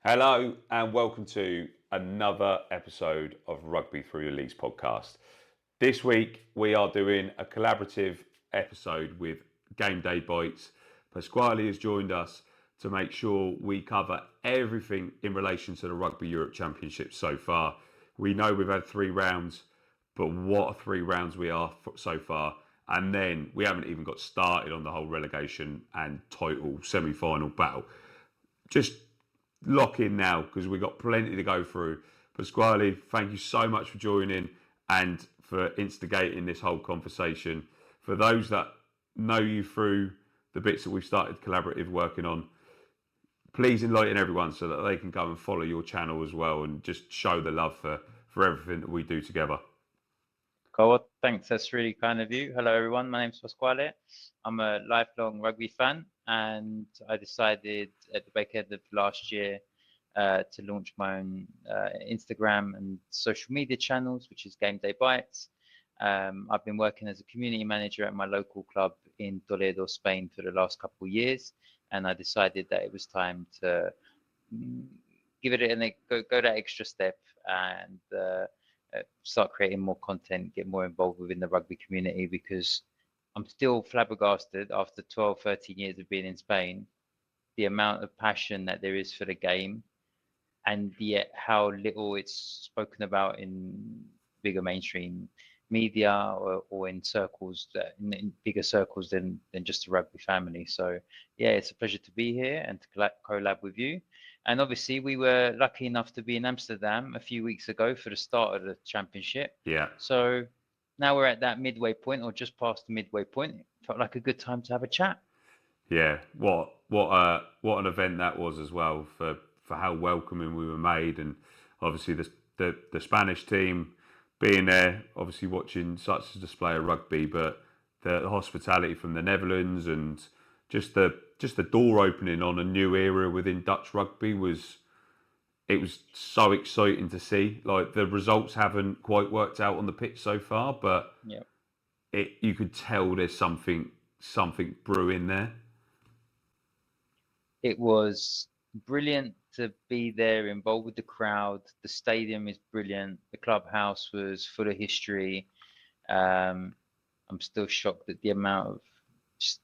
Hello and welcome to another episode of Rugby Through Your Leagues podcast. This week we are doing a collaborative episode with Game Day Bites. Pasquale has joined us to make sure we cover everything in relation to the Rugby Europe Championship so far. We know we've had 3 rounds, but what a 3 rounds we are so far. And then we haven't even got started on the whole relegation and title semi-final battle. Just lock in now because we've got plenty to go through. Pasquale, thank you so much for joining and for instigating this whole conversation. For those that know you through the bits that we've started collaborative working on, please enlighten everyone so that they can go and follow your channel as well and just show the love for everything that we do together. Cool, thanks. That's really kind of you. Hello, everyone. My name's Pasquale. I'm a lifelong rugby fan, and I decided at the back end of last year to launch my own Instagram and social media channels, which is Game Day Bites. I've been working as a community manager at my local club in Toledo, Spain, for the last couple of years, and I decided that it was time to give it go that extra step and start creating more content, get more involved within the rugby community, because I'm still flabbergasted after 12, 13 years of being in Spain, the amount of passion that there is for the game, and yet how little it's spoken about in bigger mainstream media or in circles, in bigger circles than just the rugby family. So yeah, it's a pleasure to be here and to collab with you. And obviously we were lucky enough to be in Amsterdam a few weeks ago for the start of the championship. Yeah. So now we're at that midway point, or just past the midway point. It felt like a good time to have a chat. Yeah, what an event that was as well, for how welcoming we were made, and obviously the Spanish team being there, obviously watching such a display of rugby, but the hospitality from the Netherlands and just the door opening on a new era within Dutch rugby was so exciting to see. Like, the results haven't quite worked out on the pitch so far, but you could tell there's something brewing there. It was brilliant to be there, involved with the crowd. The stadium is brilliant. The clubhouse was full of history. I'm still shocked at the amount of just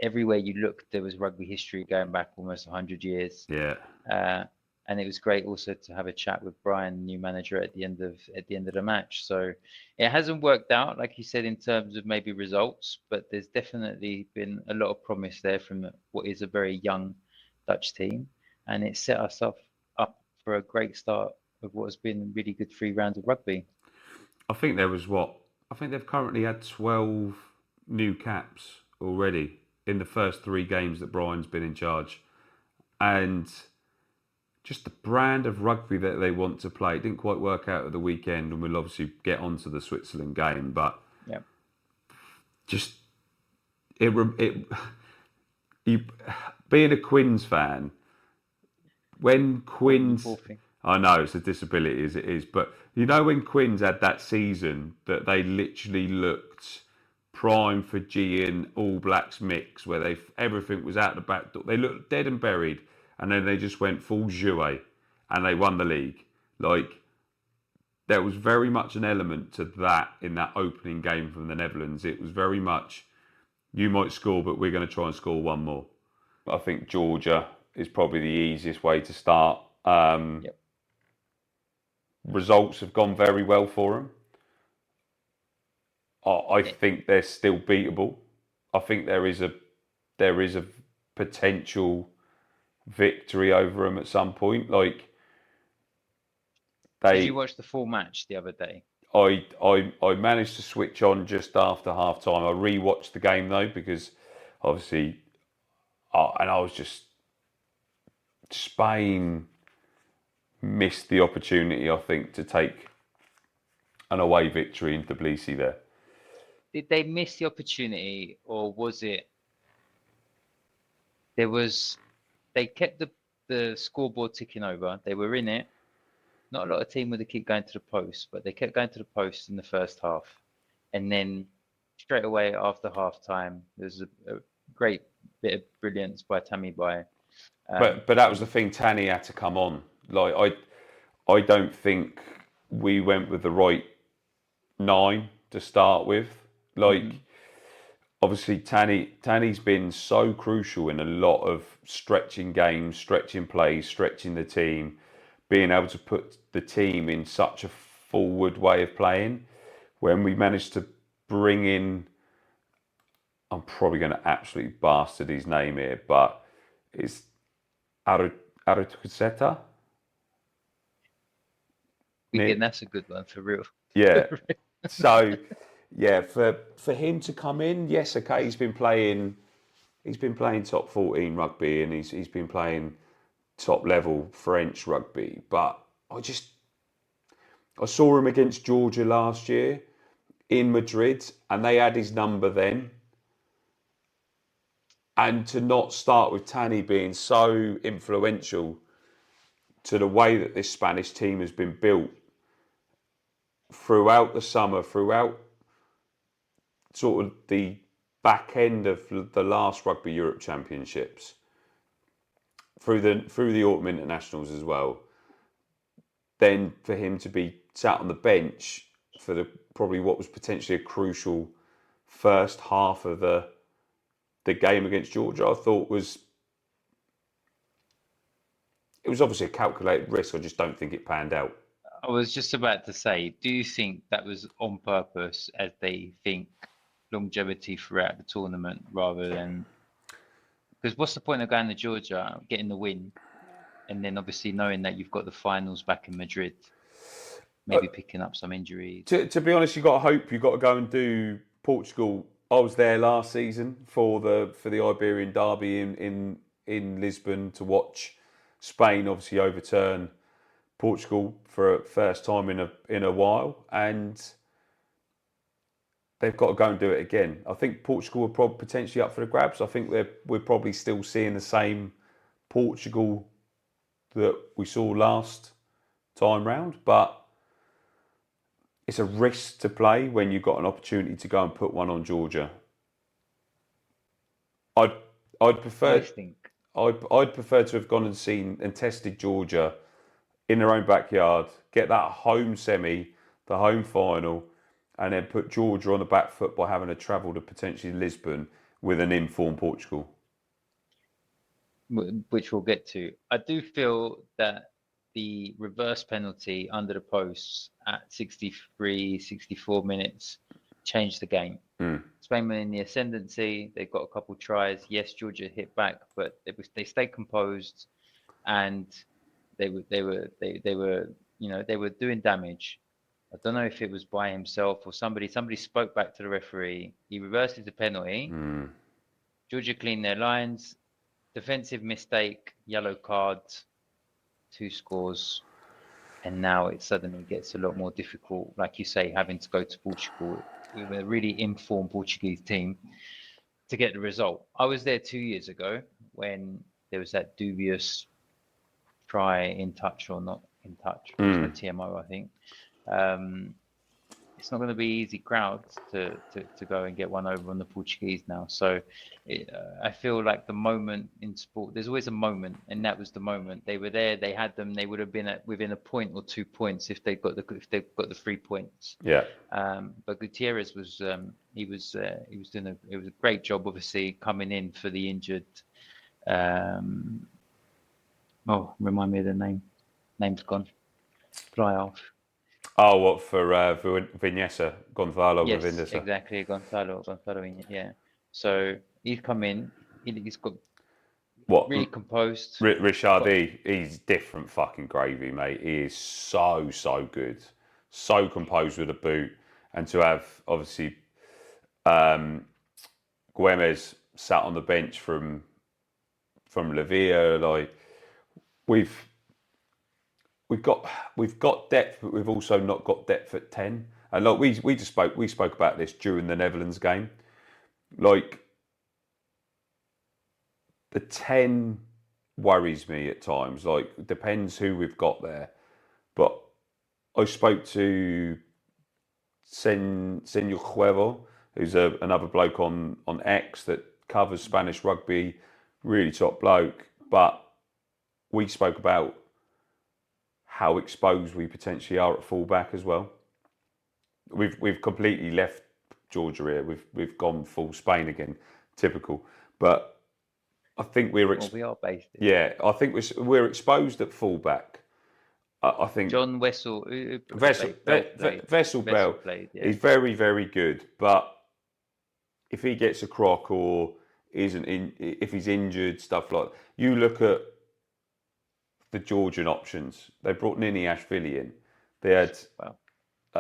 everywhere you looked, there was rugby history going back almost 100 years. Yeah. And it was great also to have a chat with Brian, new manager, at the end of the match. So it hasn't worked out, like you said, in terms of maybe results, but there's definitely been a lot of promise there from what is a very young Dutch team, and it set us up for a great start of what has been really good 3 rounds of rugby. I think they've currently had 12 new caps already in the first 3 games that Brian's been in charge, and just the brand of rugby that they want to play. It didn't quite work out at the weekend, and we'll obviously get onto the Switzerland game, but just being a Quins fan, when Quins, I know it's a disability as it is, but you know when Quins had that season that they literally looked prime for G and All Blacks mix, where everything was out the back door. They looked dead and buried, and then they just went full jouet and they won the league. Like, there was very much an element to that in that opening game from the Netherlands. It was very much, you might score, but we're going to try and score 1 more. I think Georgia is probably the easiest way to start. Results have gone very well for them. I think they're still beatable. I think there is a potential victory over them at some point. Like, did you watch the full match the other day? I managed to switch on just after half time. I rewatched the game though, because obviously, and I was just, Spain missed the opportunity, I think, to take an away victory in Tbilisi there. Did they miss the opportunity, or was it they kept the scoreboard ticking over? They were in it. Not a lot of team would have kept going to the post, but they kept going to the post in the first half, and then straight away after half time, there's a great bit of brilliance by Tammy By But that was the thing. Tanny had to come on. Like I don't think we went with the right 9 to start with. Like obviously Tanny's been so crucial in a lot of stretching games, stretching plays, stretching the team, being able to put the team in such a forward way of playing. When we managed to bring in, I'm probably going to absolutely bastard his name here, but it's Arutukaseta. Again, that's a good one for real. Yeah. So, yeah, for him to come in, yes, okay, he's been playing top 14 rugby and he's been playing top level French rugby, but I saw him against Georgia last year in Madrid and they had his number then. And to not start with Tanny being so influential to the way that this Spanish team has been built throughout the summer, throughout sort of the back end of the last Rugby Europe Championships, through the autumn internationals as well, then for him to be sat on the bench for the probably what was potentially a crucial first half of the game against Georgia, I thought it was obviously a calculated risk. I just don't think it panned out. I was just about to say, do you think that was on purpose as they think longevity throughout the tournament rather than... Because what's the point of going to Georgia, getting the win, and then obviously knowing that you've got the finals back in Madrid, maybe picking up some injuries? To be honest, you've got to hope. You've got to go and do Portugal. I was there last season for the Iberian Derby in Lisbon to watch Spain obviously overturn Portugal for a first time in a while, and they've got to go and do it again. I think Portugal are probably potentially up for the grabs. I think we're probably still seeing the same Portugal that we saw last time round, but it's a risk to play when you've got an opportunity to go and put one on Georgia. I'd prefer to have gone and seen and tested Georgia in their own backyard, get that home semi, the home final, and then put Georgia on the back foot by having to travel to potentially Lisbon with an informed Portugal. Which we'll get to. I do feel that the reverse penalty under the posts at 63, 64 minutes changed the game. Spain were in the ascendancy. They got a couple tries. Yes, Georgia hit back, but they stayed composed, and they were doing damage. I don't know if it was by himself or somebody spoke back to the referee. He reversed the penalty. Georgia cleaned their lines. Defensive mistake, yellow card, 2 scores, and now it suddenly gets a lot more difficult. Like you say, having to go to Portugal with a really informed Portuguese team to get the result. I was there 2 years ago when there was that dubious try in touch or not in touch. It was a TMO, I think. It's not going to be easy crowds to go and get one over on the Portuguese now. So I feel like the moment in sport, there's always a moment, and that was the moment. They were there, they had them, they would have been within a point or 2 points if they got the 3 points. Yeah. But Gutierrez was he was doing it was a great job, obviously coming in for the injured. Remind me of the name. Name's gone. Fly off. Oh, what for Vinyesa, Gonzalo? Yes, Vinyesa. Exactly, Gonzalo, yeah. So he's come in. He's got really composed. Richardi, he's different fucking gravy, mate. He is so good, so composed with a boot, and to have obviously Güemes sat on the bench from Lavia, like We've got depth, but we've also not got depth at 10. And like we spoke about this during the Netherlands game. Like the 10 worries me at times. Like it depends who we've got there. But I spoke to Senor Cuevo, who's another bloke on X that covers Spanish rugby, really top bloke. but we spoke about how exposed we potentially are at fullback as well. We've completely left Georgia here. We've gone full Spain again, typical. But I think we are based. I think we're exposed at fullback. I think John Wessel, Vessel Bell played. Yeah. He's very, very good, but if he gets a crock or if he's injured, stuff like you look at the Georgian options. They brought Niniashvili in. They had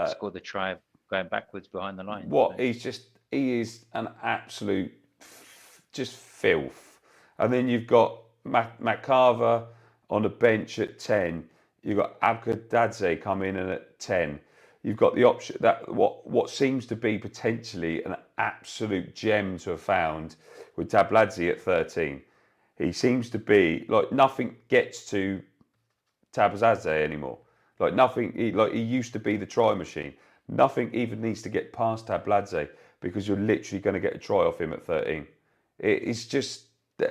scored the try going backwards behind the line. He is an absolute just filth. And then you've got McCarver on the bench at 10. You've got Abgadadze come in at 10. You've got the option that what seems to be potentially an absolute gem to have found with Tabladze at 13. He seems to be like nothing gets to Tabladze anymore. Like nothing. He used to be the try machine. Nothing even needs to get past Tabladze because you're literally going to get a try off him at 13. It's just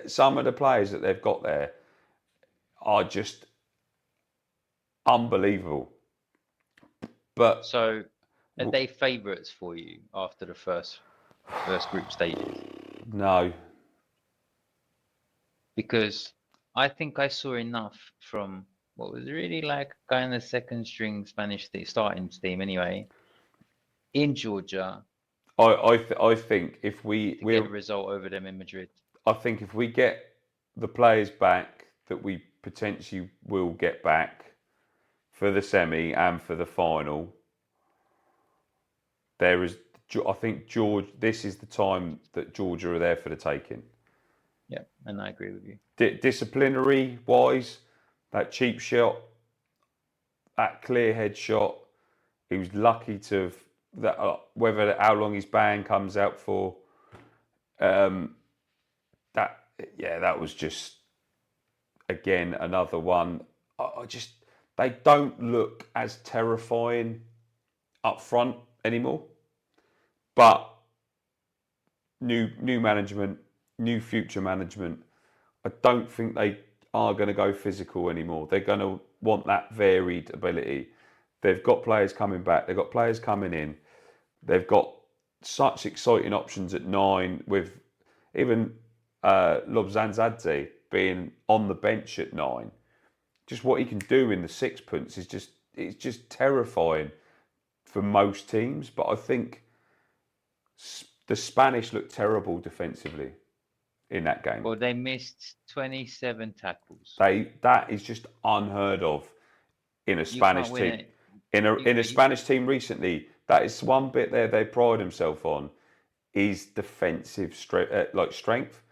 some of the players that they've got there are just unbelievable. But so, are they favourites for you after the first group stages? No, because I think I saw enough from what was really like kind of second string Spanish starting team anyway in Georgia. I think if we get a result over them in Madrid. I think if we get the players back that we potentially will get back for the semi and for the final, I think this is the time that Georgia are there for the taking. Yeah, and I agree with you. Disciplinary wise, that cheap shot, that clear head shot, he was lucky to have that. How long his ban comes out for, that was just again another one. They don't look as terrifying up front anymore. But new management, new future management, I don't think they are going to go physical anymore. They're going to want that varied ability. They've got players coming back. They've got players coming in. They've got such exciting options at 9 with even Lobzandzadze being on the bench at 9. Just what he can do in the sixpence is just terrifying for most teams. But I think the Spanish look terrible defensively in that game. Well, they missed 27 tackles. That is just unheard of in a Spanish team. In a Spanish team recently, that is one bit there they pride themselves on is defensive strength.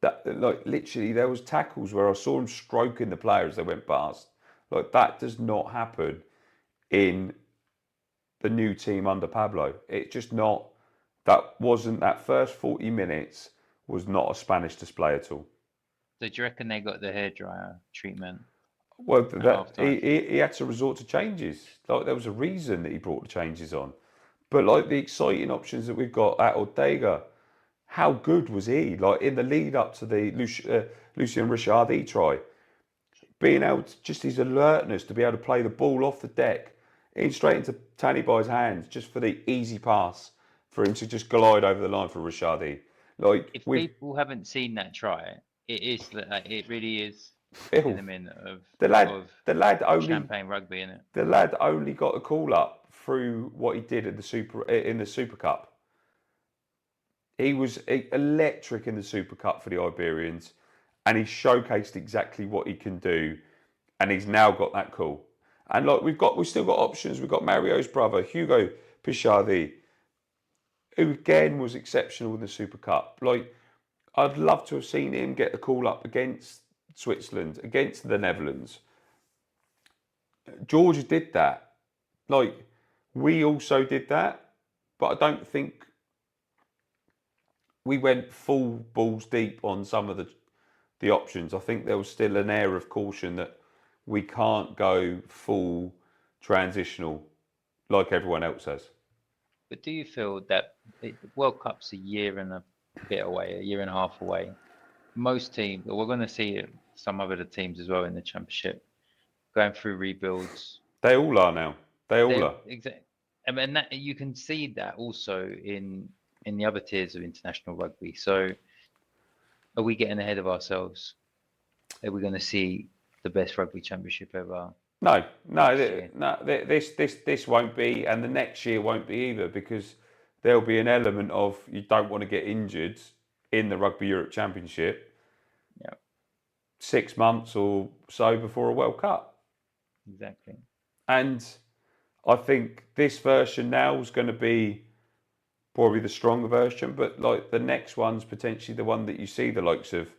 That literally there was tackles where I saw them stroking the players as they went past. That does not happen in the new team under Pablo. It's just not. That first 40 minutes was not a Spanish display at all. So do you reckon they got the hairdryer treatment? Well, he had to resort to changes. There was a reason that he brought the changes on. But the exciting options that we've got at Ortega, how good was he? In the lead up to the Lucien Richardi try, being able to, just his alertness to be able to play the ball off the deck, in straight into Tanibai's hands, just for the easy pass for him to just glide over the line for Richardi. If people haven't seen that try, it really is Phil, in the minute of the lad champagne rugby, innit? The lad only got a call up through what he did in the Super Cup. He was electric in the Super Cup for the Iberians, and he showcased exactly what he can do, and he's now got that call. And we've still got options. We've got Mario's brother, Hugo Pichardi, who again was exceptional in the Super Cup. I'd love to have seen him get the call up against Switzerland, against the Netherlands. Georgia did that. We also did that, but I don't think we went full balls deep on some of the options. I think there was still an air of caution that we can't go full transitional like everyone else has. But do you feel that the World Cup's a year and a bit away, a year and a half away? Most teams, we're going to see some other teams as well in the championship, going through rebuilds. They all are now. They all are. Exactly. And that you can see that also in the other tiers of international rugby. So are we getting ahead of ourselves? Are we going to see the best rugby championship ever? No, Year? this won't be, and the next year won't be either, because there'll be an element of you don't want to get injured in the Rugby Europe Championship. Yeah. 6 months or so before a World Cup. Exactly. And I think this version now is going to be probably the stronger version, but like the next one's potentially the one that you see the likes of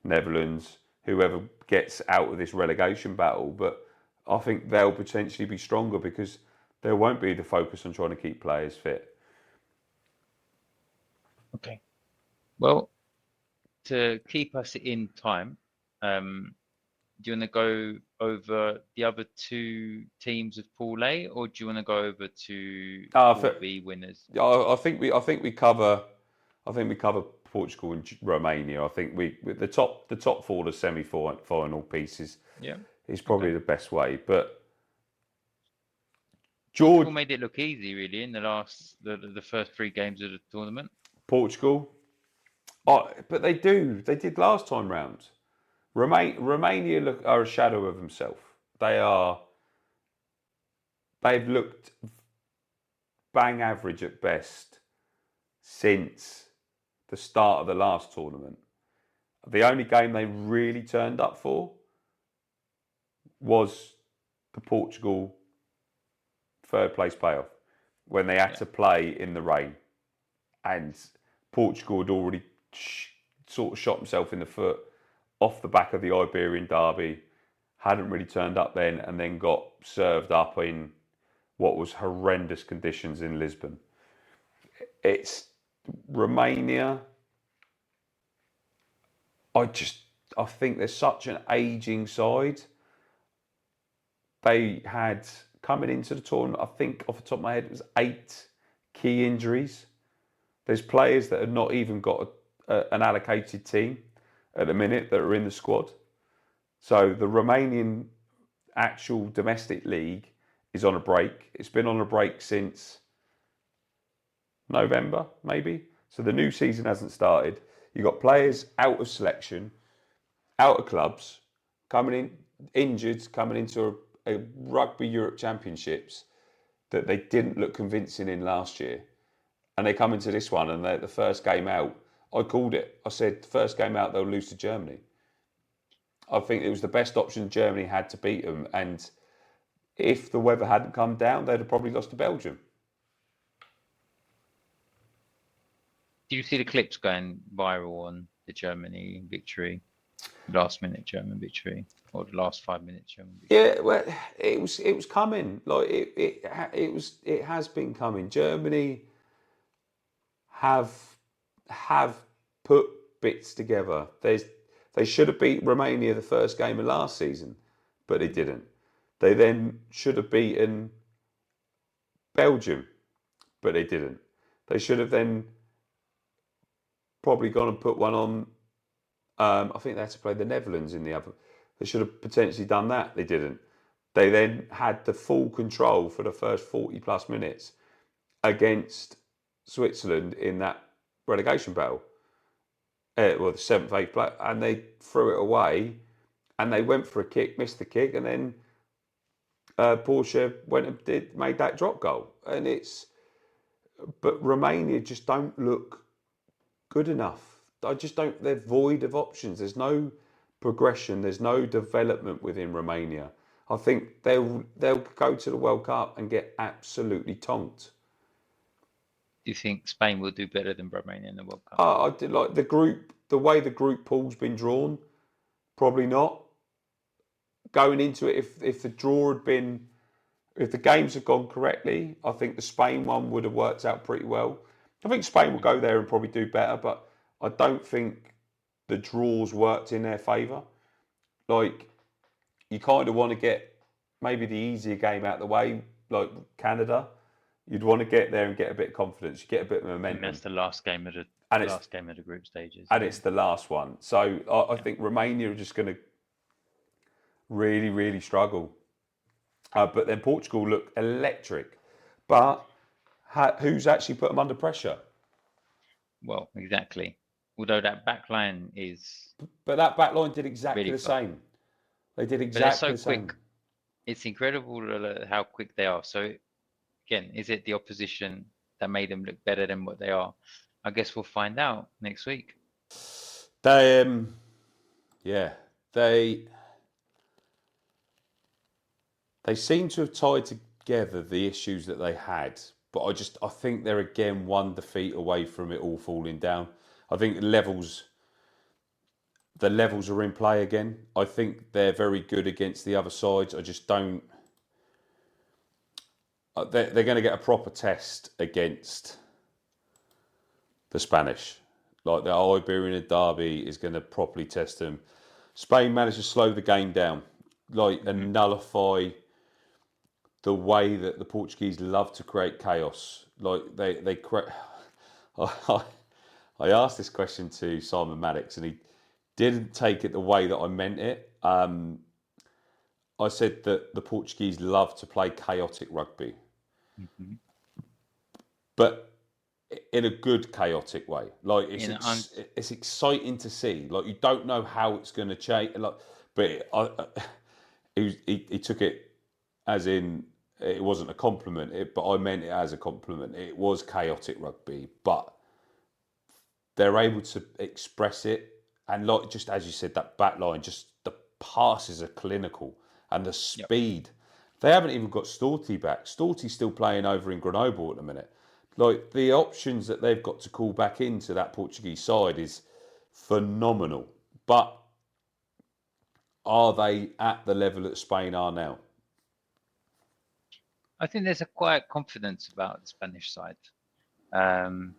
Netherlands, whoever gets out of this relegation battle. But I think they'll potentially be stronger because there won't be the focus on trying to keep players fit. Okay. Well, to keep us in time, do you want to go over the other two teams of Pool A, or do you want to go over to Pool B winners? I think we cover Portugal and Romania. I think the top four, the semi-final pieces, is probably the best way. But Portugal made it look easy, really, in the first 3 games of the tournament. Portugal, but they did last time round. Romania are a shadow of themselves. They've looked bang average at best since the start of the last tournament. The only game they really turned up for was the Portugal third place playoff, when they had to play in the rain, and Portugal had already sort of shot himself in the foot off the back of the Iberian Derby, hadn't really turned up then, and then got served up in what was horrendous conditions in Lisbon. It's Romania. I think they're such an ageing side. They had, coming into the tournament, I think off the top of my head, it was 8 key injuries. There's players that have not even got an allocated team at the minute that are in the squad. So the Romanian actual domestic league is on a break. It's been on a break since November, maybe. So the new season hasn't started. You've got players out of selection, out of clubs, coming in injured, coming into a Rugby Europe Championships that they didn't look convincing in last year. And they come into this one, and the first game out, I called it. I said, the first game out, they'll lose to Germany. I think it was the best option Germany had to beat them. And if the weather hadn't come down, they'd have probably lost to Belgium. Do you see the clips going viral on the Germany victory, last minute German victory, or the last 5 minutes German victory? Yeah, well, it was coming. Like it has been coming. Germany have put bits together. They should have beat Romania the first game of last season, but they didn't. They then should have beaten Belgium, but they didn't. They should have then probably gone and put one on. I think they had to play the Netherlands in the other. They should have potentially done that. They didn't. They then had the full control for the first 40 plus minutes against Switzerland in that relegation battle. Well, the 7th, 8th play, and they threw it away, and they went for a kick, missed the kick, and then Porsche went and made that drop goal. But Romania just don't look good enough. They're void of options. There's no progression. There's no development within Romania. I think they'll go to the World Cup and get absolutely tonked. Do you think Spain will do better than Romania in the World Cup? I did like the way the group pool's been drawn. Probably not. Going into it, if the draw had been, if the games had gone correctly, I think the Spain one would have worked out pretty well. I think Spain will go there and probably do better, but I don't think the draws worked in their favour. Like, you kind of want to get maybe the easier game out of the way, like Canada. You'd want to get there and get a bit of confidence. You get a bit of momentum. And that's the last game of the group stages. And it's the last one. So I think Romania are just going to really, really struggle. But then Portugal look electric. But who's actually put them under pressure? Well, exactly. Although that back line is But that back line did exactly really the fast. same. They did But they're exactly so the same. quick. It's incredible how quick they are. So again, is it the opposition that made them look better than what they are? I guess we'll find out next week. They, yeah, they seem to have tied together the issues that they had. But I think they're again one defeat away from it all falling down. I think the levels are in play again. I think they're very good against the other sides. I just don't. They're going to get a proper test against the Spanish. Like the Iberian derby is going to properly test them. Spain managed to slow the game down, and nullify the way that the Portuguese love to create chaos. They create. I asked this question to Simon Maddox, and he didn't take it the way that I meant it. I said that the Portuguese love to play chaotic rugby, Mm-hmm. but in a good chaotic way. Like In it's exciting to see. Like you don't know how it's going to change. Like, but he took it as in it wasn't a compliment. But I meant it as a compliment. It was chaotic rugby, but they're able to express it. And like just as you said, that back line, just the passes are clinical and the Yep. speed. They haven't even got Storty back. Storty's still playing over in Grenoble at the minute. Like the options that they've got to call back into that Portuguese side is phenomenal. But are they at the level that Spain are now? I think there's a quiet confidence about the Spanish side. And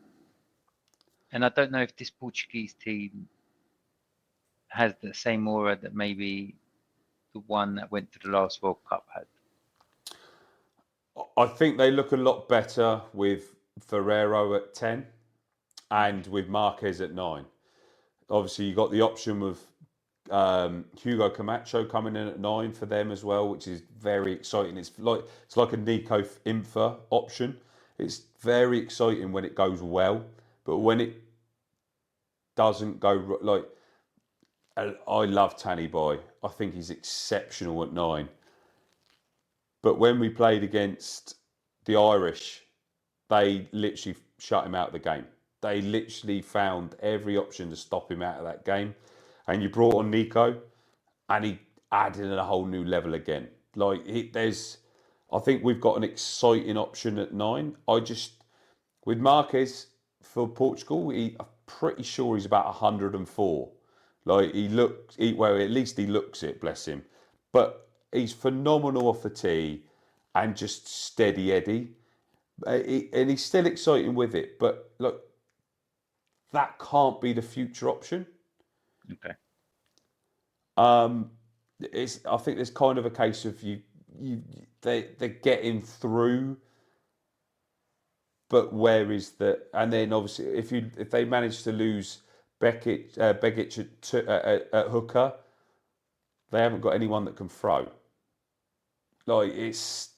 I don't know if this Portuguese team has the same aura that maybe the one that went to the last World Cup had. I think they look a lot better with Ferrero at 10 and with Marquez at 9. Obviously, you got the option of Hugo Camacho coming in at 9 for them as well, which is very exciting. It's like a Nico Infa option. It's very exciting when it goes well, but when it doesn't go I love Tanny Boy. I think he's exceptional at 9. But when we played against the Irish, they literally shut him out of the game. They literally found every option to stop him out of that game. And you brought on Nico, and he added a whole new level again. I think we've got an exciting option at 9. With Marquez for Portugal, I'm pretty sure he's about 104. Like at least he looks it, bless him. But he's phenomenal off the tee and just steady Eddie. And he's still exciting with it. But look, that can't be the future option. Okay. I think there's kind of a case of they're getting through, but where is the? And then obviously if they manage to lose Begic at hooker, they haven't got anyone that can throw. There's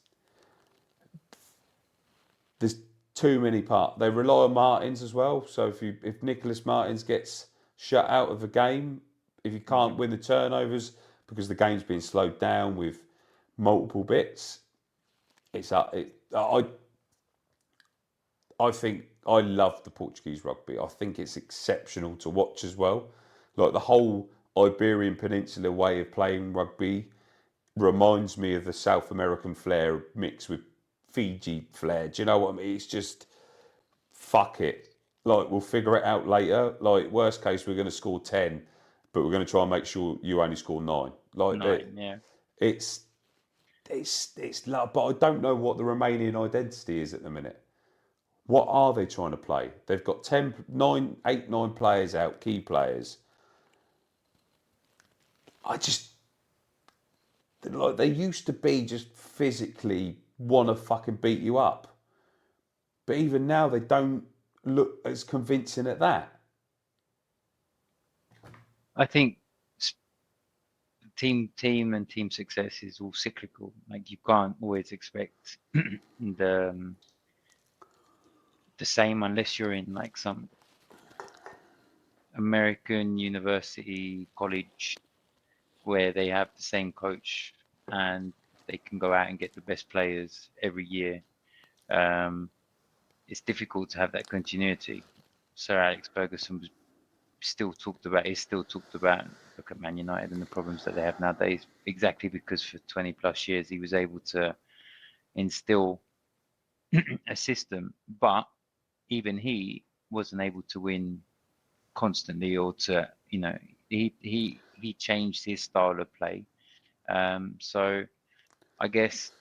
too many parts. They rely on Martins as well. So if Nicholas Martins gets shut out of the game, if you can't win the turnovers because the game's been slowed down with multiple bits, it's up. I think I love the Portuguese rugby. I think it's exceptional to watch as well. Like the whole Iberian Peninsula way of playing rugby reminds me of the South American flair mixed with Fiji flair. Do you know what I mean? It's just fuck it. Like we'll figure it out later. Like worst case, we're going to score 10, but we're going to try and make sure you only score 9. Like 9, yeah. it's but I don't know what the Romanian identity is at the minute. What are they trying to play? They've got 8, 9 players out, key players. They used to be just physically want to fucking beat you up. But even now, they don't look as convincing at that. I think team success is all cyclical. Like, you can't always expect the same unless you're in like some American university college where they have the same coach and they can go out and get the best players every year. It's difficult to have that continuity. Sir Alex Ferguson is still talked about. Look at Man United and the problems that they have nowadays, exactly because for 20 plus years he was able to instill a system, but even he wasn't able to win constantly, or to, he changed his style of play. So I guess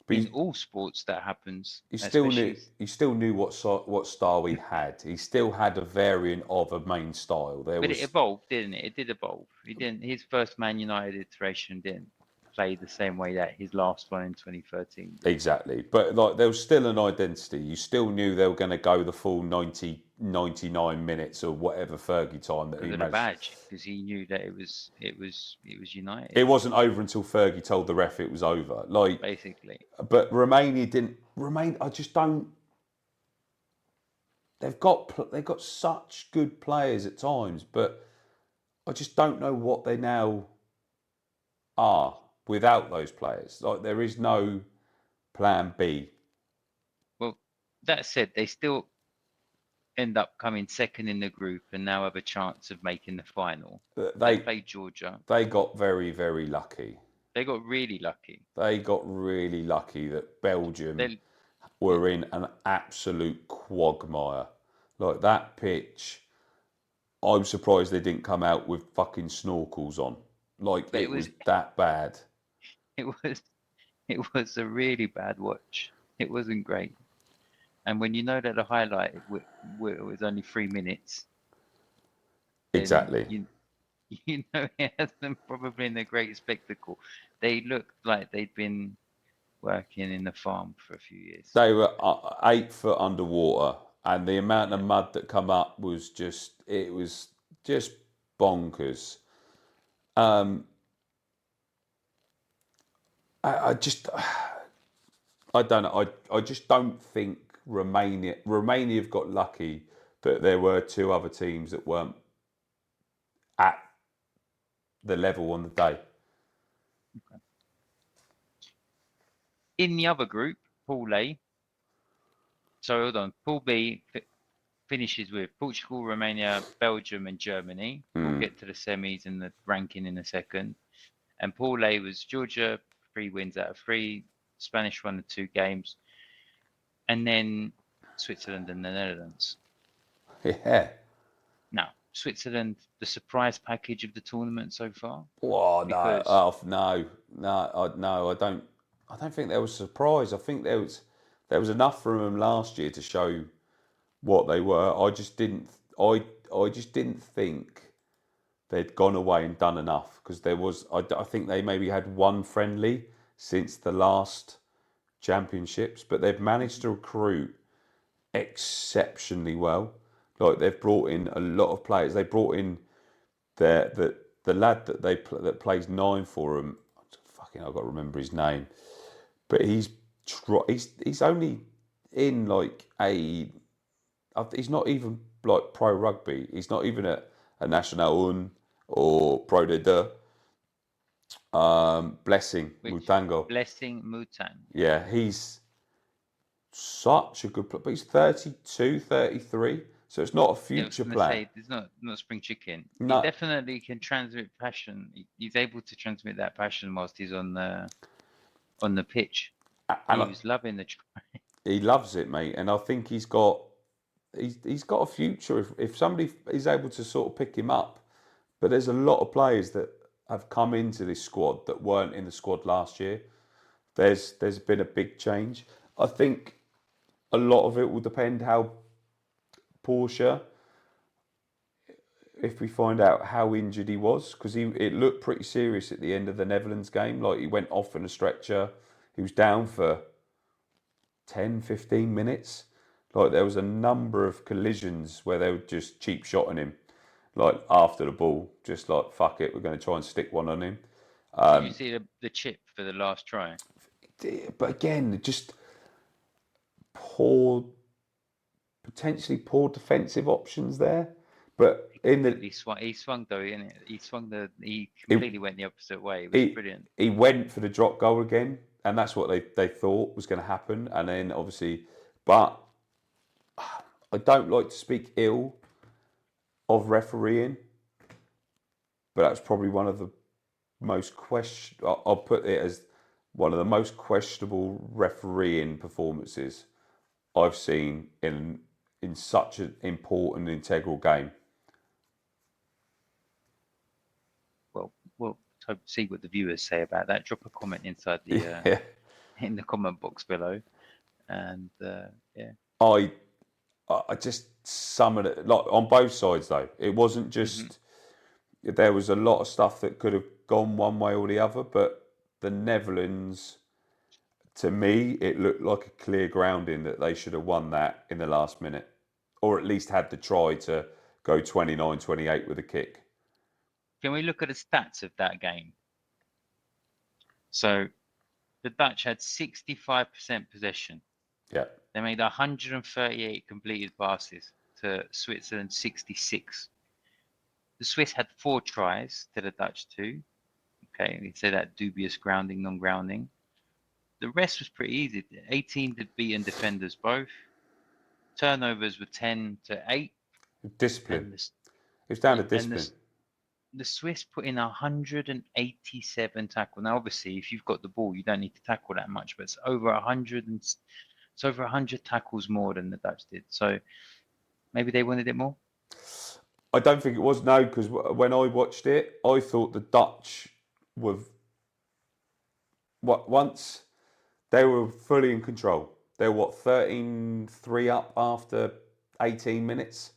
But in all sports that happens, he especially. still knew what style he had. He still had a variant of a main style. But it evolved, didn't it? It did evolve. He didn't. His first Man United iteration didn't play the same way that his last one in 2013 did. Exactly, but like there was still an identity. You still knew they were going to go the full 99 minutes or whatever Fergie time that Because he of the managed. badge, because he knew that it was United. It wasn't over until Fergie told the ref it was over. Like, basically. but Romania didn't. I just don't. They've got such good players at times, but I just don't know what they now are without those players. Like, there is no plan B. Well, that said, they still end up coming second in the group and now have a chance of making the final. They played Georgia. They got very, very lucky. They got really lucky. They got really lucky that Belgium were in an absolute quagmire. Like, that pitch, I'm surprised they didn't come out with fucking snorkels on. Like, it was that bad. It was a really bad watch. It wasn't great. And when you know that the highlight was only 3 minutes, exactly, you know it has them probably in a great spectacle. They looked like they'd been working in the farm for a few years. They were 8 foot underwater, and the amount of mud that come up was just bonkers. I don't know. I just don't think Romania have got lucky that there were two other teams that weren't at the level on the day. Okay. In the other group, Pool A. So hold on. Pool B finishes with Portugal, Romania, Belgium, and Germany. We'll get to the semis and the ranking in a second. And Pool A was Georgia, 3 wins out of 3. Spanish won the 2 games, and then Switzerland and the Netherlands. Yeah. Now, Switzerland, the surprise package of the tournament so far. Oh no! I don't think there was a surprise. I think there was enough from them last year to show what they were. I just didn't think they'd gone away and done enough, because there was. I think they maybe had one friendly since the last championships, but they've managed to recruit exceptionally well. Like, they've brought in a lot of players. They brought in the lad that plays 9 for them. I've got to remember his name, but he's only in like he's not even like pro rugby. He's not even a National 1 or Pro de Deux. Blessing Mutango. Blessing Mutang. Yeah, he's such a good player, but he's 32, 33, so it's not a future plan. It's not spring chicken. No. He definitely can transmit passion. He's able to transmit that passion whilst he's on the pitch. He was loving the try. He loves it, mate, and I think he's got a future if somebody is able to sort of pick him up. But there's a lot of players that have come into this squad that weren't in the squad last year. There's been a big change. I think a lot of it will depend how Porsche, if we find out how injured he was, because it looked pretty serious at the end of the Netherlands game. Like, he went off on a stretcher. He was down for 10, 15 minutes. Like, there was a number of collisions where they were just cheap shotting him, like after the ball, just like, fuck it, we're going to try and stick one on him. Did you see the chip for the last try? But again, just poor, potentially poor defensive options there. But He swung though, didn't it? He it, completely went the opposite way. It was he brilliant. he went for the drop goal again, and that's what they thought was going to happen. And then obviously, but I don't like to speak ill of refereeing, but that's probably one of the most I'll put it as one of the most questionable refereeing performances I've seen in such an important integral game. Well, we'll see what the viewers say about that. Drop a comment inside the Yeah. in the comment box below, and yeah. I just summoned it like on both sides though. It wasn't just there was a lot of stuff that could have gone one way or the other, but the Netherlands, to me, it looked like a clear grounding that they should have won that in the last minute, or at least had the try to go 29-28 with a kick. Can we look at the stats of that game? So the Dutch had 65% possession. Yeah. They made 138 completed passes to Switzerland 66. The Swiss had 4 tries to the Dutch 2. Okay, we say that dubious grounding, non-grounding. The rest was pretty easy. 18 beaten defenders both. Turnovers were 10-8. Discipline. It was down to discipline. The Swiss put in 187 tackles. Now, obviously, if you've got the ball, you don't need to tackle that much, but it's over 100 tackles more than the Dutch did. So maybe they wanted it more. I don't think it was, no, because when I watched it, I thought the Dutch were once they were fully in control. They were 13-3 up after 18 minutes.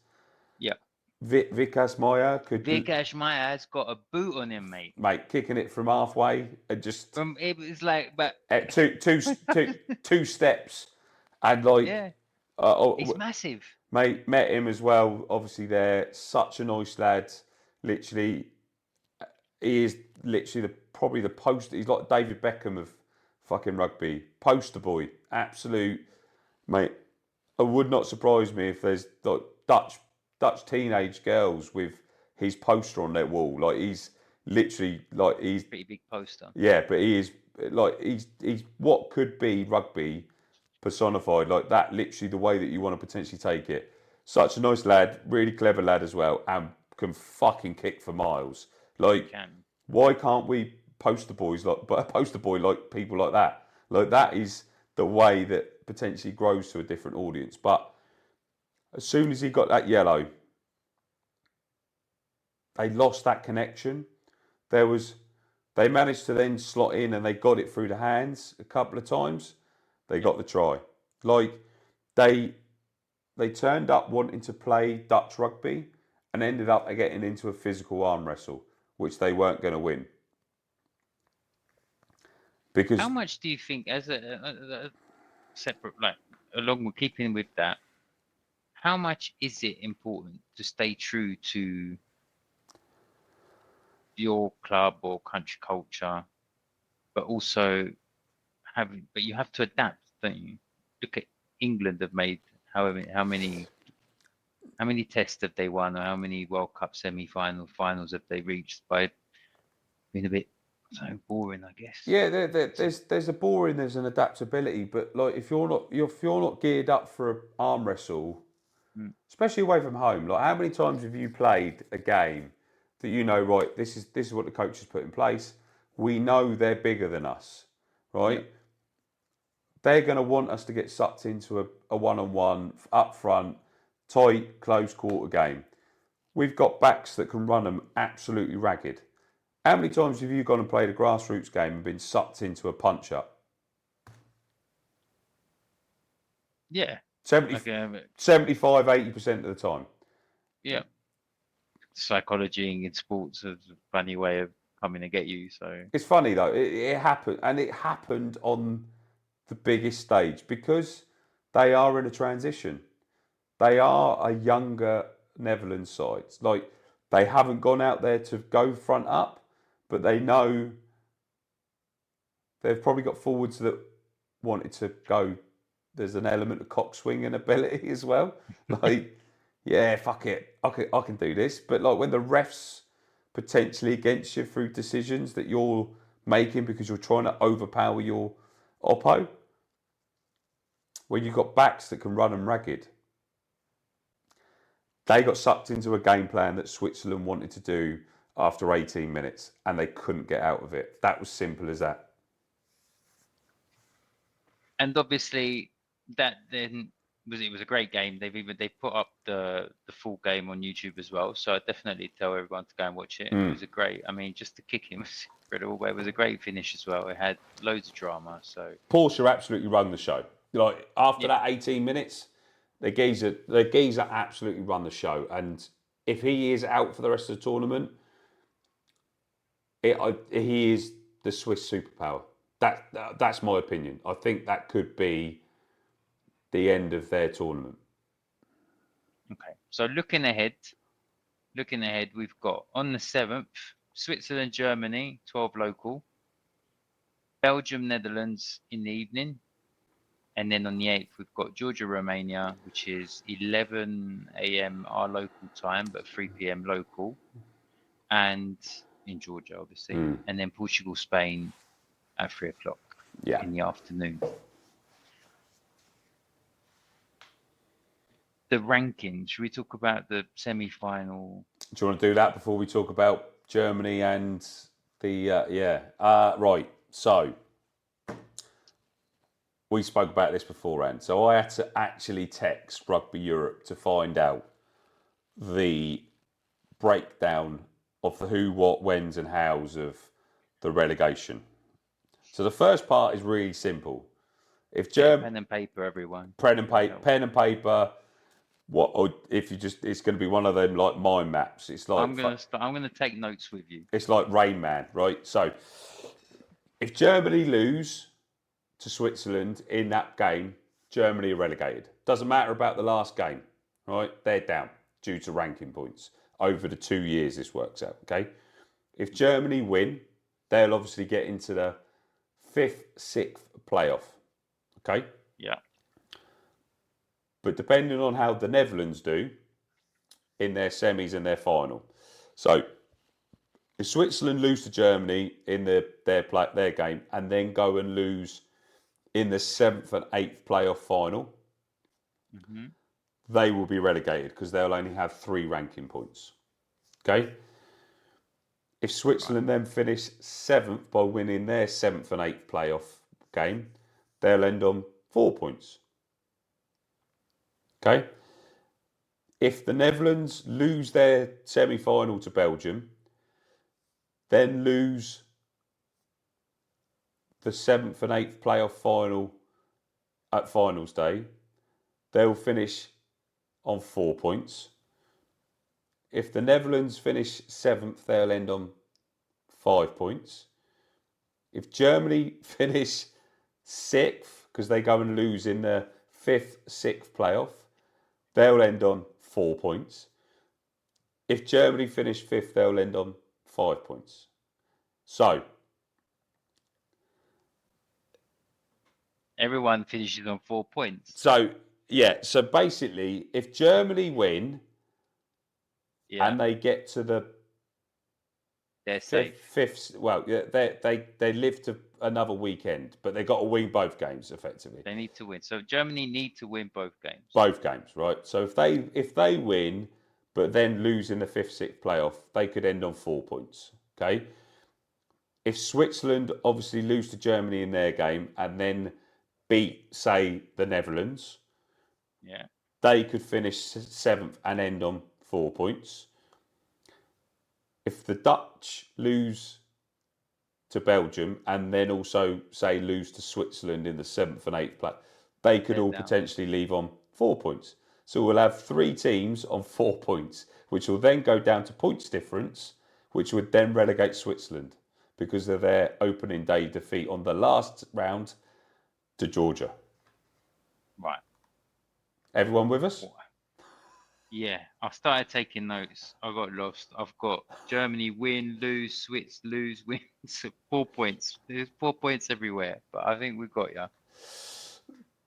Yeah. Vick Meyer Vick Meyer's got a boot on him, mate. Mate, kicking it from halfway and just it was like, but at two steps, and like yeah, he's massive. Mate, met him as well. Obviously, there, such a nice lad. Literally, he is literally probably the poster. He's like David Beckham of fucking rugby, poster boy, absolute mate. It would not surprise me if there's like Dutch teenage girls with his poster on their wall. Like he's literally like he's pretty big poster. Yeah, but he is like he's what could be rugby personified, like that. Literally the way that you want to potentially take it. Such a nice lad, really clever lad as well, and can fucking kick for miles. Like, why can't we poster boys poster boy like people like that? Like that is the way that potentially grows to a different audience. But as soon as he got that yellow, they lost that connection. They managed to then slot in and they got it through the hands a couple of times. They got the try. Like they turned up wanting to play Dutch rugby and ended up getting into a physical arm wrestle, which they weren't going to win. Because how much do you think, as a separate, like along with keeping with that, how much is it important to stay true to your club or country culture, but also but you have to adapt, don't you? Look at England have made how many tests have they won, or how many World Cup finals have they reached by being a bit so boring, I guess. Yeah, there's a boring, there's an adaptability, but like if you're not geared up for an arm wrestle, especially away from home, like how many times have you played a game that you know, right, this is what the coach has put in place. We know they're bigger than us, right? Yeah. They're going to want us to get sucked into a one-on-one up front, tight, close quarter game. We've got backs that can run them absolutely ragged. How many times have you gone and played a grassroots game and been sucked into a punch-up? Yeah. 75, 80% of the time. Yeah. Psychology in sports is a funny way of coming to get you. So it's funny though. It happened, and it happened on the biggest stage because they are in a transition. They are a younger Netherlands side. Like they haven't gone out there to go front up, but they know they've probably got forwards that wanted to go. There's an element of cockswinging ability as well. Like, yeah, fuck it, I can do this. But like when the refs potentially against you through decisions that you're making because you're trying to overpower your oppo, when you've got backs that can run them ragged, they got sucked into a game plan that Switzerland wanted to do after 18 minutes and they couldn't get out of it. That was simple as that. And obviously that then was a great game. They put up the full game on YouTube as well. So I definitely tell everyone to go and watch it. It was a great, I mean, just the kicking was incredible, but it was a great finish as well. It had loads of drama. So Porsche absolutely run the show. Like after that 18 minutes, the geezer absolutely run the show. And if he is out for the rest of the tournament, he is the Swiss superpower. That's my opinion. I think that could be the end of their tournament. Okay, so looking ahead, we've got on the 7th, Switzerland, Germany, 12 local, Belgium, Netherlands in the evening, and then on the 8th, we've got Georgia, Romania, which is 11 a.m. our local time, but 3 p.m. local, and in Georgia, obviously, and then Portugal, Spain at 3 o'clock in the afternoon. The rankings, should we talk about the semi-final? Do you want to do that before we talk about Germany and the right? So we spoke about this beforehand. So I had to actually text Rugby Europe to find out the breakdown of the who, what, whens, and hows of the relegation. So the first part is really simple. If pen and paper, everyone. Pen and paper. What? Or if you just, it's going to be one of them like mind maps. It's like I'm gonna take notes with you. It's like Rain Man, right? So if Germany lose to Switzerland in that game, Germany are relegated. Doesn't matter about the last game, right? They're down due to ranking points over the 2 years. This works out, okay? If Germany win, they'll obviously get into the 5th, 6th playoff, okay? Yeah. But depending on how the Netherlands do in their semis and their final. So if Switzerland lose to Germany in their game and then go and lose in the 7th and 8th playoff final, they will be relegated because they'll only have 3 ranking points. Okay? If Switzerland then finish 7th by winning their 7th and 8th playoff game, they'll end on 4 points. Okay? If the Netherlands lose their semi-final to Belgium, then lose the 7th and 8th playoff final at finals day, they'll finish on 4 points. If the Netherlands finish 7th, they'll end on 5 points. If Germany finish 6th, because they go and lose in the 5th, 6th playoff, they'll end on 4 points. If Germany finish 5th, they'll end on 5 points. So everyone finishes on 4 points. So basically, if Germany win and they get to the they're safe. Fifth, well, yeah, they live to another weekend, but they've got to win both games effectively. They need to win. So Germany need to win both games. Both games, right? So if they win, but then lose in the 5th, 6th playoff, they could end on 4 points. Okay. If Switzerland obviously lose to Germany in their game and then beat, say, the Netherlands, they could finish 7th and end on 4 points. If the Dutch lose to Belgium and then also, say, lose to Switzerland in the 7th and 8th play, they could all potentially leave on 4 points. So we'll have 3 teams on 4 points, which will then go down to points difference, which would then relegate Switzerland because of their opening day defeat on the last round to Georgia. Right. Everyone with us? Yeah, I started taking notes. I got lost. I've got Germany win, lose, Swiss lose, win. So 4 points. There's 4 points everywhere, but I think we got you.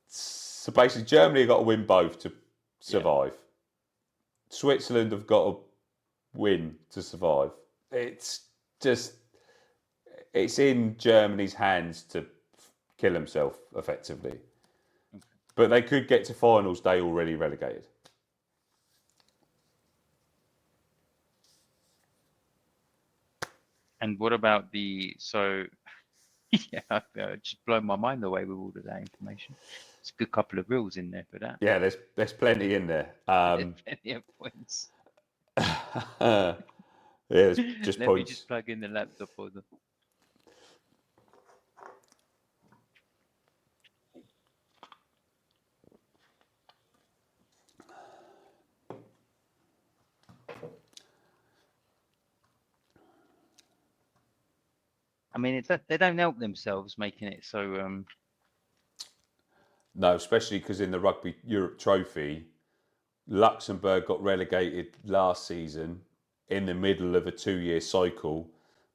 So basically, Germany have got to win both to Yeah. survive. Switzerland have got to win to survive. It's just, it's in Germany's hands to kill himself effectively. Okay. But they could get to finals day already relegated. And what about the yeah, just blown my mind away with all of that information. It's a good couple of rules in there for that. Yeah, there's plenty in there. There's plenty of points. Yeah, there's just Let me points. just plug in the laptop for them. I mean, they don't help themselves making it so. No, especially because in the Rugby Europe Trophy, Luxembourg got relegated last season in the middle of a 2 year cycle,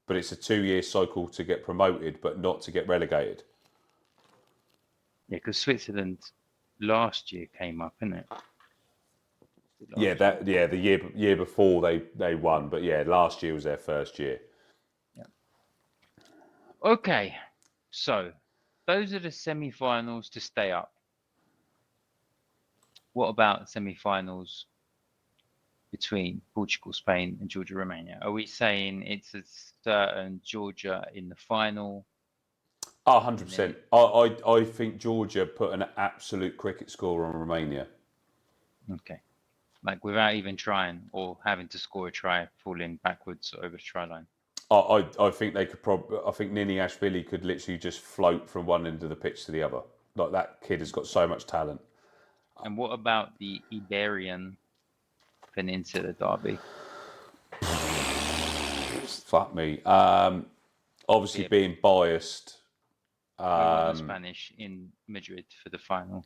but it's a 2 year cycle to get promoted, but not to get relegated. Yeah, because Switzerland last year came up, isn't it? Yeah, the year before they won, but yeah, last year was their first year. Yeah. Okay, so those are the semi-finals to stay up. What about semi-finals between Portugal, Spain, and Georgia, Romania? Are we saying it's a certain Georgia in the final? 100%. I think Georgia put an absolute cricket score on Romania. Okay, like without even trying or having to score a try, falling backwards over the try line. I think they could probably. I think Nini Ashvili could literally just float from one end of the pitch to the other. Like, that kid has got so much talent. And what about the Iberian Peninsula derby? Fuck me. Obviously, Yeah, being biased. we want the Spanish in Madrid for the final.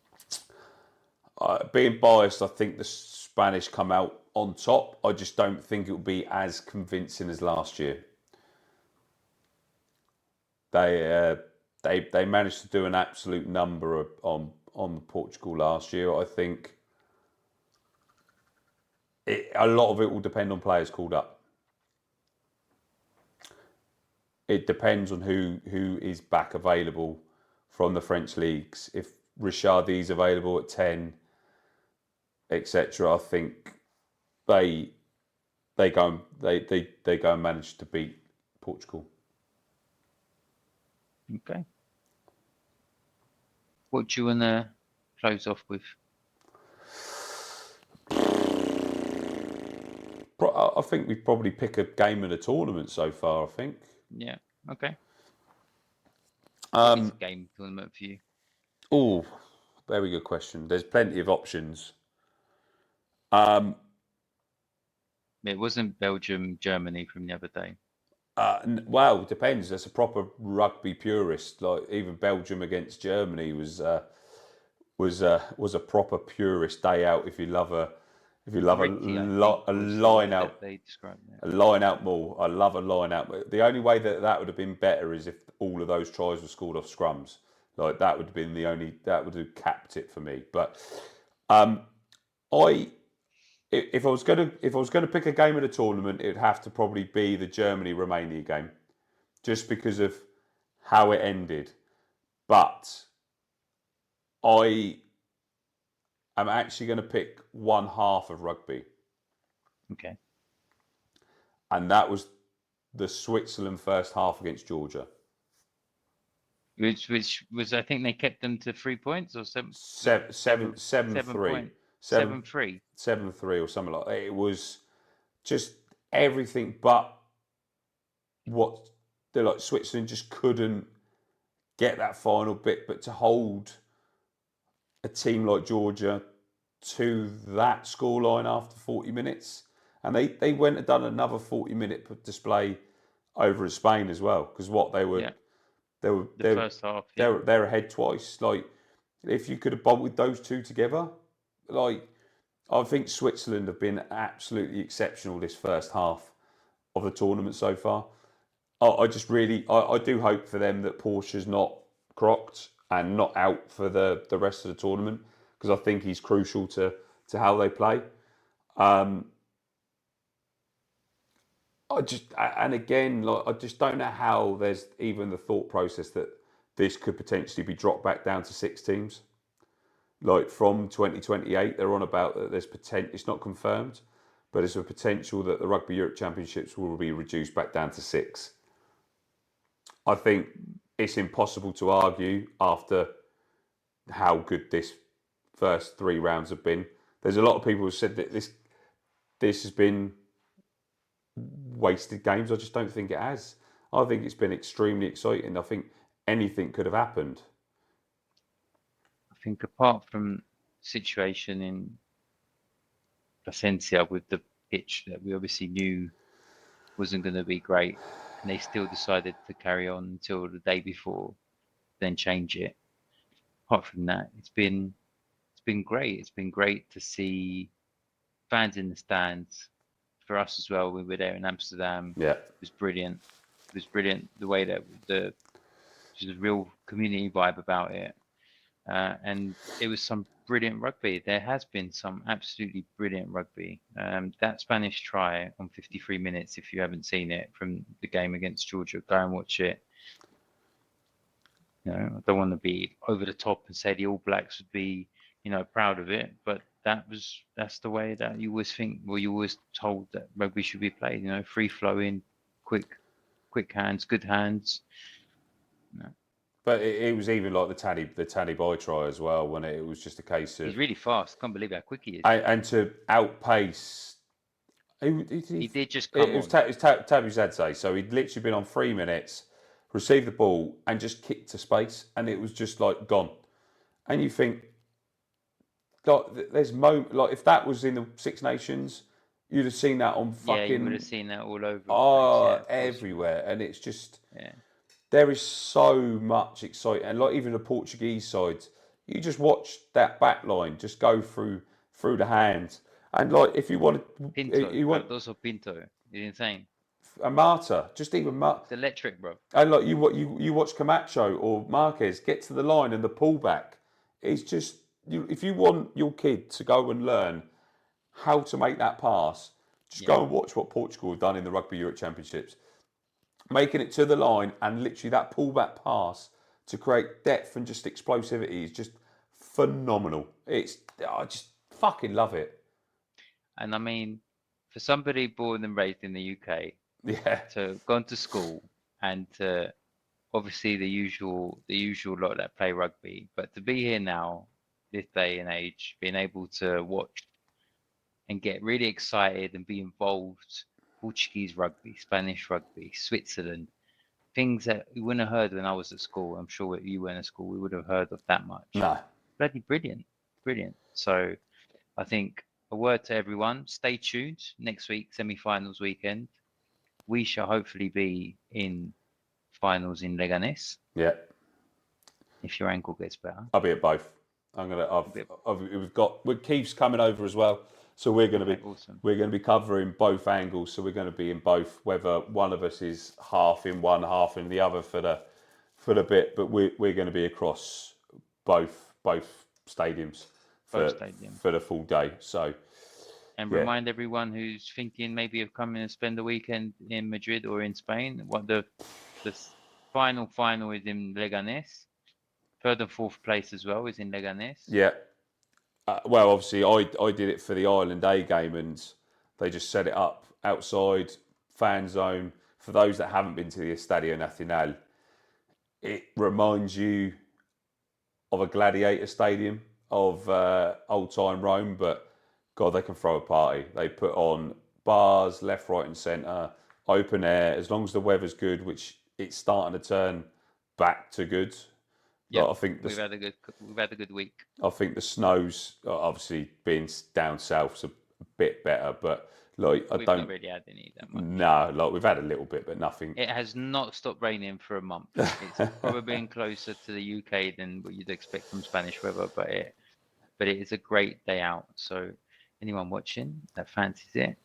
Being biased, I think the Spanish come out on top. I just don't think it will be as convincing as last year. They managed to do an absolute number on Portugal last year. I think a lot of it will depend on players called up. It depends on who is back available from the French leagues. If Richardi's available at 10, etc., I think they go and manage to beat Portugal. Okay. What do you want to close off with? I think we probably pick a game in the tournament so far. I think. Yeah. Okay. What is a game tournament for you? Oh, very good question. There's plenty of options. It wasn't Belgium, Germany from the other day. Well, it depends. That's a proper rugby purist. Like, even Belgium against Germany was a proper purist day out. If you love a Gritty, I think, a was the line word out that they described it. a line out maul. I love a line out. The only way that would have been better is if all of those tries were scored off scrums. Like, that would have been that would have capped it for me. But I if I was gonna pick a game in a tournament, it'd have to probably be the Germany Romania game, just because of how it ended. But I am actually going to pick one half of rugby, Okay. and that was the Switzerland first half against Georgia. Which was, I think they kept them to 3 points or seven, 7-3, 7-3. 7-3 or something like that. It was just everything but what they're like. Switzerland just couldn't get that final bit, but to hold a team like Georgia to that scoreline after 40 minutes, and they went and done another 40-minute display over in Spain as well, because what they were the first half. Yeah. they're ahead twice. Like, if you could have bolted those two together, like, I think Switzerland have been absolutely exceptional this first half of the tournament so far. I just really, I do hope for them that Porsche's not crocked and not out for the rest of the tournament, because I think he's crucial to how they play. And again, like, I just don't know how there's even the thought process that this could potentially be dropped back down to 6 teams. Like from 2028, they're on about that there's potential. It's not confirmed, but there's a potential that the Rugby Europe Championships will be reduced back down to 6. I think it's impossible to argue after how good this first 3 rounds have been. There's a lot of people who said that this has been wasted games. I just don't think it has. I think it's been extremely exciting. I think anything could have happened. I think apart from situation in Placencia with the pitch that we obviously knew wasn't going to be great, and they still decided to carry on until the day before, then change it. Apart from that, it's been great. It's been great to see fans in the stands. For us as well, we were there in Amsterdam. Yeah, it was brilliant. It was brilliant the way that there's a real community vibe about it, and it was some brilliant rugby. There has been some absolutely brilliant rugby. That Spanish try on 53 minutes, if you haven't seen it from the game against Georgia, go and watch it. You know, I don't want to be over the top and say the All Blacks would be, proud of it, but that's the way that you always think, well, you always told that rugby should be played, free flowing, quick hands, good hands. but it was even like the Tanny Boy try as well, when it was just a case of, he's really fast. Can't believe how quick he is. And to outpace. He did just come on. It was Tabu Zadze, so he'd literally been on 3 minutes, received the ball, and just kicked to space, and it was just like gone. And you think, like, there's like if that was in the Six Nations, you'd have seen that on fucking. Yeah, you would have seen that all over. Everywhere, and it's just. Yeah. There is so much excitement, and like even the Portuguese side, you just watch that back line just go through the hands, and like if you want Pinto, you want also Pinto, it's insane. a Marta, just even It's electric, bro. and like you watch Camacho or Marquez get to the line, and the pullback is just if you want your kid to go and learn how to make that pass, just go and watch what Portugal have done in the Rugby Europe Championships. Making it to the line and literally that pullback pass to create depth and just explosivity is just phenomenal. I just fucking love it. And I mean, for somebody born and raised in the UK, to gone to school and to obviously the usual lot that play rugby, but to be here now, this day and age, being able to watch and get really excited and be involved. Portuguese rugby, Spanish rugby, Switzerland, things that we wouldn't have heard when I was at school. I'm sure if you went to school, we would have heard of that much. No. Bloody brilliant. So I think a word to everyone, stay tuned. Next week, semi-finals weekend, we shall hopefully be in finals in Leganés. Yeah. If your ankle gets better. I'll be at both. Keith's coming over as well. So we're going to be covering both angles. So we're going to be in both. Whether one of us is half in one, half in the other for the bit, but we're going to be across both stadiums for the full day. So remind everyone who's thinking maybe of coming and spend the weekend in Madrid or in Spain. What the final is in Leganés. Third and fourth place as well is in Leganés. Yeah. Well, obviously, I did it for the Ireland A game, and they just set it up outside, fan zone. For those that haven't been to the Estadio Nacional, it reminds you of a gladiator stadium of old-time Rome, but, God, they can throw a party. They put on bars, left, right and centre, open air, as long as the weather's good, which it's starting to turn back to good. Yeah, I think we've had a good week. I think the snow's obviously being down south's a bit better, but like we've not really had any that much. No, like we've had a little bit, but nothing. It has not stopped raining for a month. It's probably been closer to the UK than what you'd expect from Spanish weather, but it is a great day out. So anyone watching that fancies it,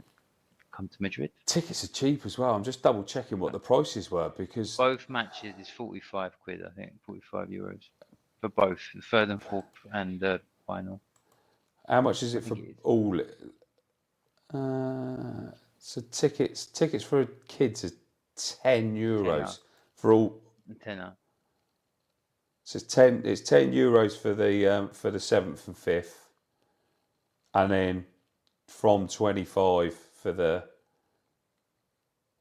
come to Madrid. Tickets are cheap as well. I'm just double checking what the prices were because Both matches is 45 quid, I think, 45 euros for both the third and fourth and the final. how much is I it for think it is. all? So tickets for kids are €10 for all. Tenner. So it's €10 for the 7th and 5th, and then from 25 for the.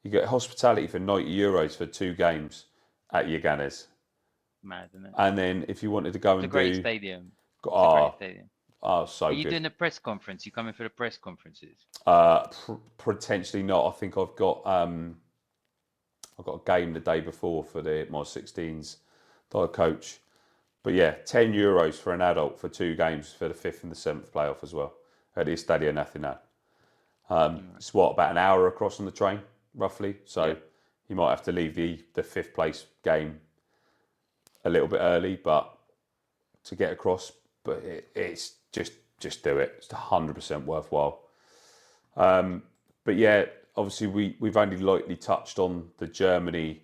You get hospitality for €90 for 2 games at Yaganes. Mad, isn't it? And then if you wanted to go It's a and great do, stadium. It's a oh, great stadium. so Are you good. doing a press conference? You coming for the press conferences? Potentially not. I think I've got a game the day before for my 16s that I coach. But yeah, €10 for an adult for 2 games for the 5th and the 7th playoff as well at the Estadio Nacional. It's about an hour across on the train, roughly. So Yeah. you might have to leave the 5th place game a little bit early, but to get across. But it's just do it. It's 100% worthwhile. But yeah, obviously we've only lightly touched on the Germany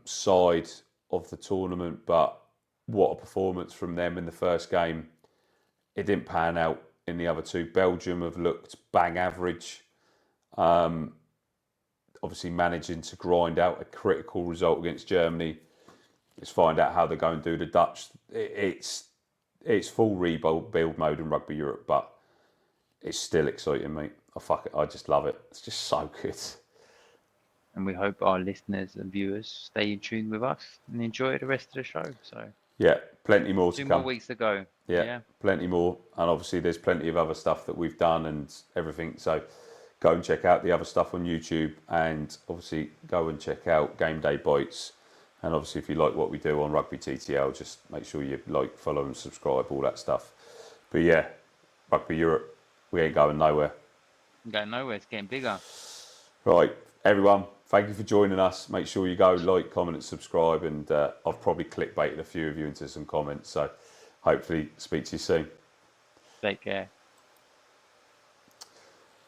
side of the tournament, but what a performance from them in the first game. It didn't pan out in the other two. Belgium have looked bang average. Obviously managing to grind out a critical result against Germany. Let's find out how they're going to do the Dutch. It's full rebuild mode in Rugby Europe, but it's still exciting, mate. I just love it. It's just so good. And we hope our listeners and viewers stay in tune with us and enjoy the rest of the show. So Yeah, plenty more to 2 come. more weeks to go. Yeah, plenty more. And obviously there's plenty of other stuff that we've done and everything. So go and check out the other stuff on YouTube, and obviously go and check out Game Day Bites. And obviously if you like what we do on Rugby TTL, just make sure you like, follow and subscribe, all that stuff. But yeah, Rugby Europe, we ain't going nowhere. Going nowhere, it's getting bigger. Right, everyone, thank you for joining us. Make sure you go like, comment and subscribe, and I've probably clickbaited a few of you into some comments, so hopefully speak to you soon. Take care.